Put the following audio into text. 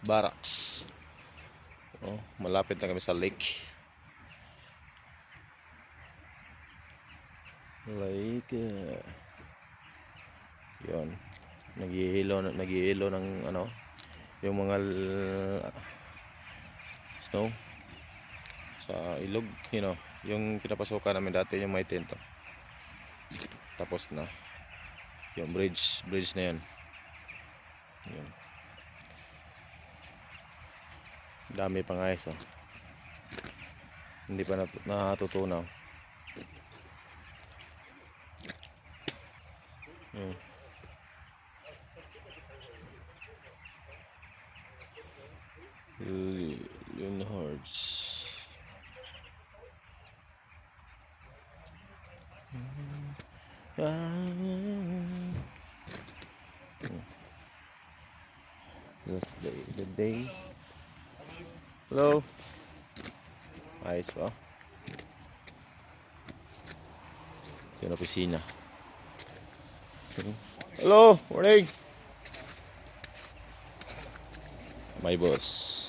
Barracks. Oh, malapit na kami sa lake. Yun. Nag-iilo ng ano, yung mga snow sa ilog, yung pinapasukan namin dati, yung may tento. Tapos na. Yung bridge na yan. Yun. Dami pang ayos, oh. Hindi pa natutunaw. Yun. Leonhards. Last day, the day. Hello. Ayos pa. Yung opisina. Hello, morning. My boss.